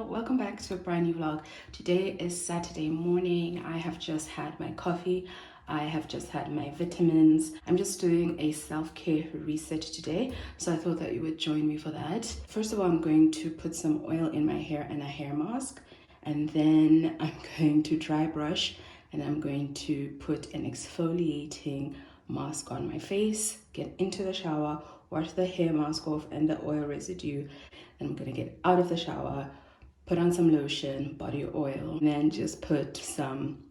Welcome back to a brand new vlog. Today is Saturday morning. I have just had my coffee. I have just had my vitamins. I'm just doing a self-care reset today, so I thought that you would join me for that. First of all, I'm going to put some oil in my hair and a hair mask, and then I'm going to dry brush, and I'm going to put an exfoliating mask on my face, get into the shower, wash the hair mask off and the oil residue. Then I'm gonna get out of the shower, put on some lotion, body oil, and then just put some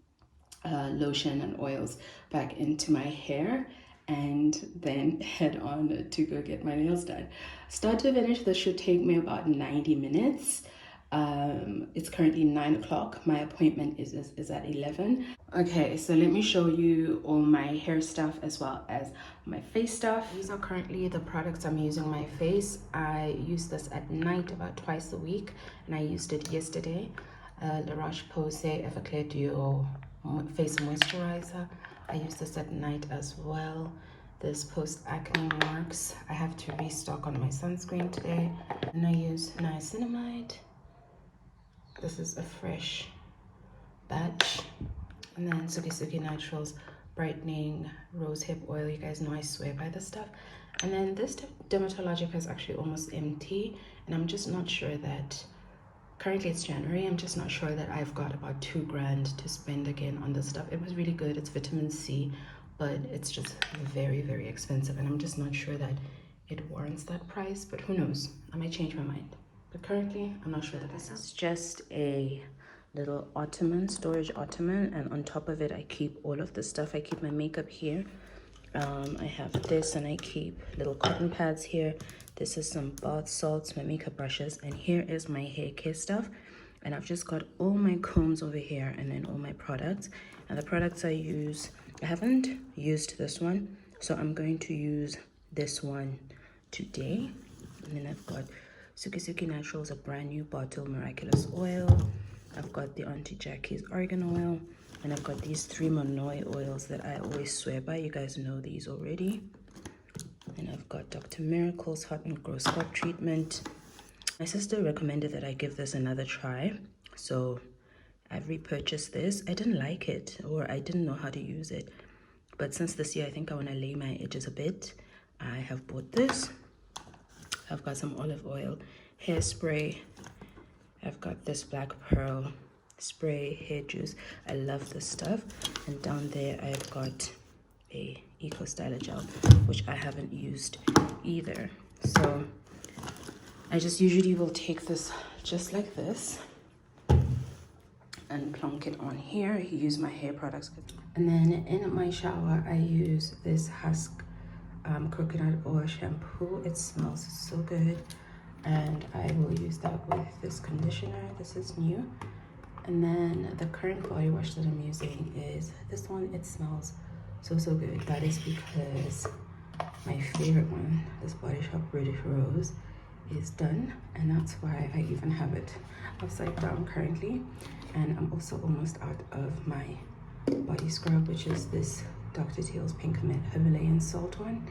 lotion and oils back into my hair, and then head on to go get my nails done. Start to finish, this should take me about 90 minutes. It's currently 9 o'clock. My appointment is at 11. Okay, so let me show you all my hair stuff as well as my face stuff. These are currently the products I'm using on my face. I use this at night about twice a week, and I used it yesterday. La Roche-Posay Everclear Duo Face Moisturizer. I use this at night as well. This post-acne marks. I have to restock on my sunscreen today. And I use niacinamide. This is a fresh batch. And then Suki Naturals brightening rosehip oil. You guys know I swear by this stuff. And then this dermatologic is actually almost empty, and I'm just not sure that currently it's January. I'm just not sure that I've got about $2,000 to spend again on this stuff. It was really good. It's vitamin C, but it's just very, very expensive, and I'm just not sure that it warrants that price. But who knows? I might change my mind. But currently, I'm not sure that this is just a little ottoman, storage ottoman, and on top of it I keep all of the stuff. I keep my makeup here. I have this, and I keep little cotton pads here. This is some bath salts, my makeup brushes, and here is my hair care stuff. And I've just got all my combs over here, and then all my products. And the products I use, I haven't used this one, so I'm going to use this one today. And then I've got Suki Naturals, a brand new bottle, miraculous oil. I've got the Auntie Jackie's argan oil, and I've got these 3 Monoi oils that I always swear by. You guys know these already. And I've got Dr. Miracle's hot and grow scalp treatment. My sister recommended that I give this another try, so I've repurchased this. I didn't like it, or I didn't know how to use it, but since this year I think I want to lay my edges a bit, I have bought this. I've got some olive oil hairspray. I've got this black pearl spray hair juice. I love this stuff. And down there I've got a Eco Styler gel, which I haven't used either. So I just usually will take this just like this and plonk it on here. I use my hair products. And then in my shower I use this Husk coconut oil shampoo. It smells so good, and I will use that with this conditioner. This is new. And then the current body wash that I'm using is this one. It smells so good. That is because my favorite one, this Body Shop British Rose, is done, and that's why I even have it upside down currently. And I'm also almost out of my body scrub, which is this Dr. Teal's Pink Himalayan Salt one.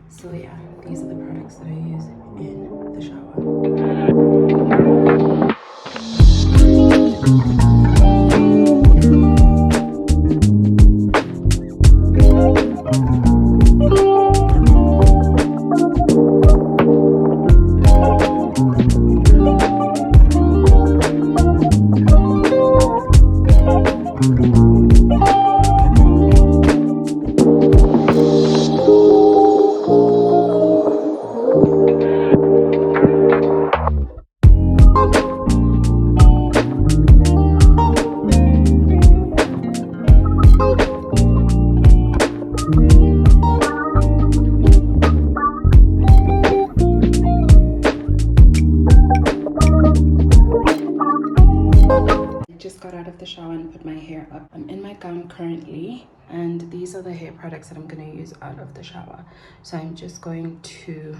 So yeah, these are the products that I use in the shower. got out of the shower and put my hair up. I'm in my gown currently, and these are the hair products that I'm going to use out of the shower. So I'm just going to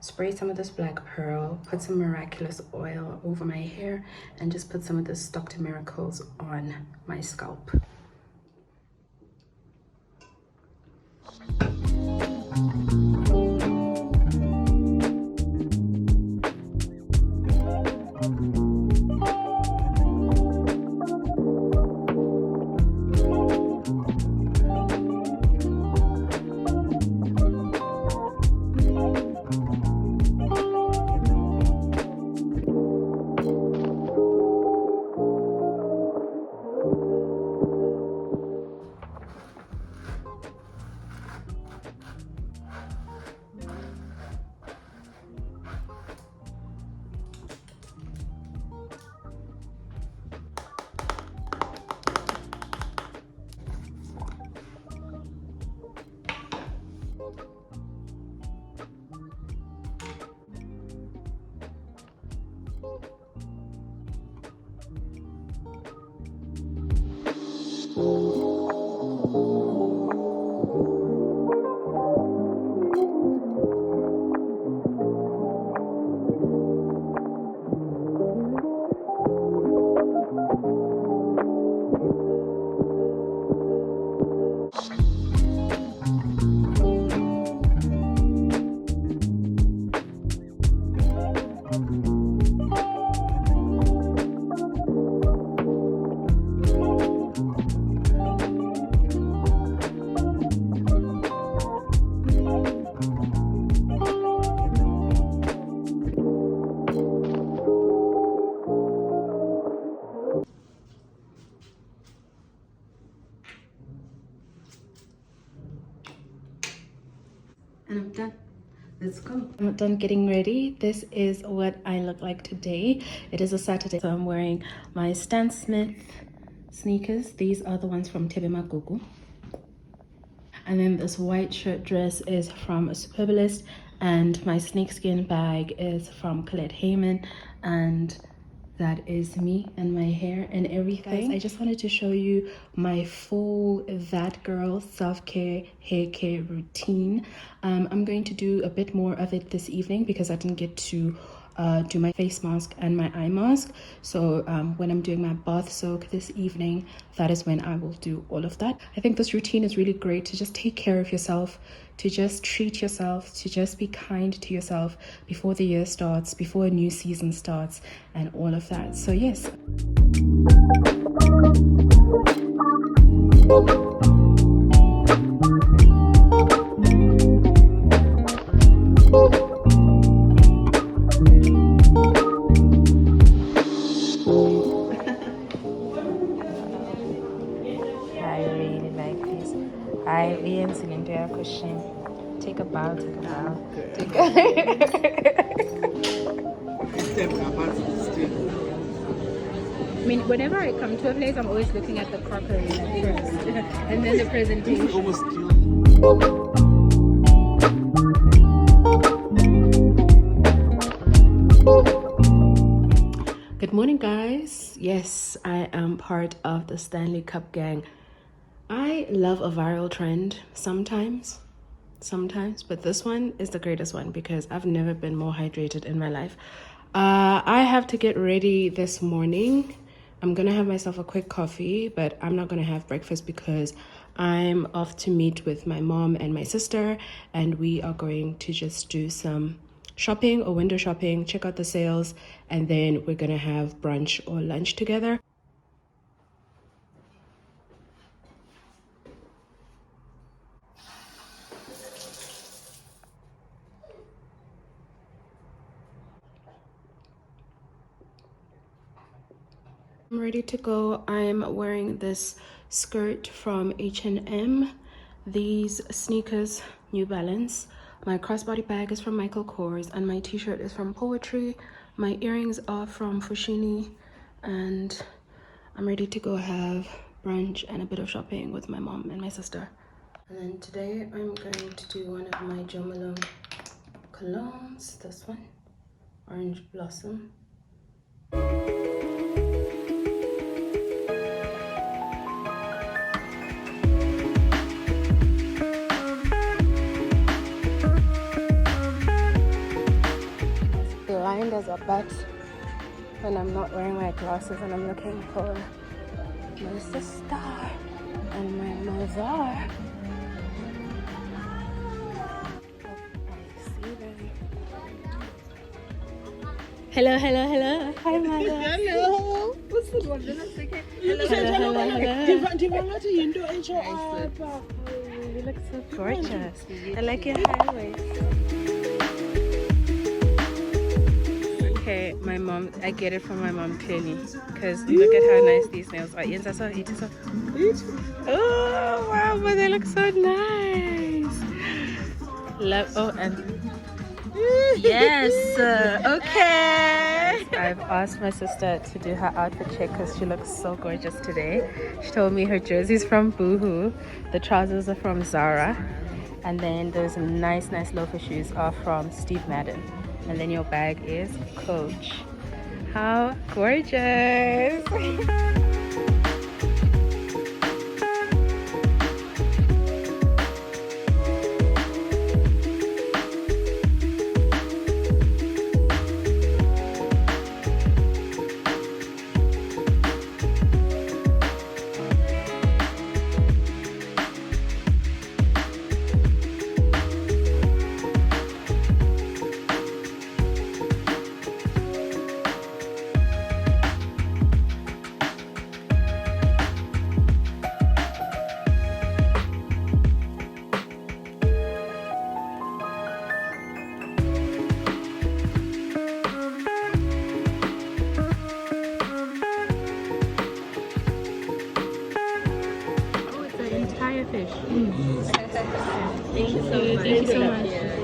spray some of this black pearl, put some miraculous oil over my hair, and just put some of this Dr. Miracles on my scalp. And I'm done. Let's go. I'm done getting ready. This is what I look like today. It is a Saturday, so I'm wearing my Stan Smith sneakers. These are the ones from Tebe Magugu. And then this white shirt dress is from Superbalist, and my snakeskin bag is from Colette Heyman, and that is me and my hair and everything. Guys, I just wanted to show you my full That Girl self-care hair care routine. I'm going to do a bit more of it this evening because I didn't get to do my face mask and my eye mask. So when I'm doing my bath soak this evening, that is when I will do all of that. I think this routine is really great to just take care of yourself, to just treat yourself, to just be kind to yourself before the year starts, before a new season starts, and all of that. So yes. Take a bow, take a bow. Take a I mean, whenever I come to a place, I'm always looking at the crockery first, and then the presentation. Good morning, guys. Yes, I am part of the Stanley Cup gang. I love a viral trend sometimes, but this one is the greatest one because I've never been more hydrated in my life. I have to get ready this morning. I'm gonna have myself a quick coffee, but I'm not gonna have breakfast because I'm off to meet with my mom and my sister, and we are going to just do some shopping or window shopping, check out the sales, and then we're gonna have brunch or lunch together. I'm ready to go. I'm wearing this skirt from H&M, these sneakers, New Balance. My crossbody bag is from Michael Kors, and my t-shirt is from Poetry. My earrings are from Fushini, and I'm ready to go have brunch and a bit of shopping with my mom and my sister. And then today I'm going to do one of my Jo Malone colognes, this one, Orange Blossom. blind as a bat when I'm not wearing my glasses and I'm looking for my sister and my mother. I see them. Hello. Hi, mother. Hello. Hello. You look so gorgeous. I like your high waist. Okay, my mom, I get it from my mom clearly, because look at how nice these nails are. Oh wow, but they look so nice. Love. Oh, and yes, okay. I've asked my sister to do her outfit check because she looks so gorgeous today. She told me her jersey's from Boohoo, the trousers are from Zara, and then those nice loafer shoes are from Steve Madden, and then your bag is Coach. How gorgeous. Fish. Thank you so much.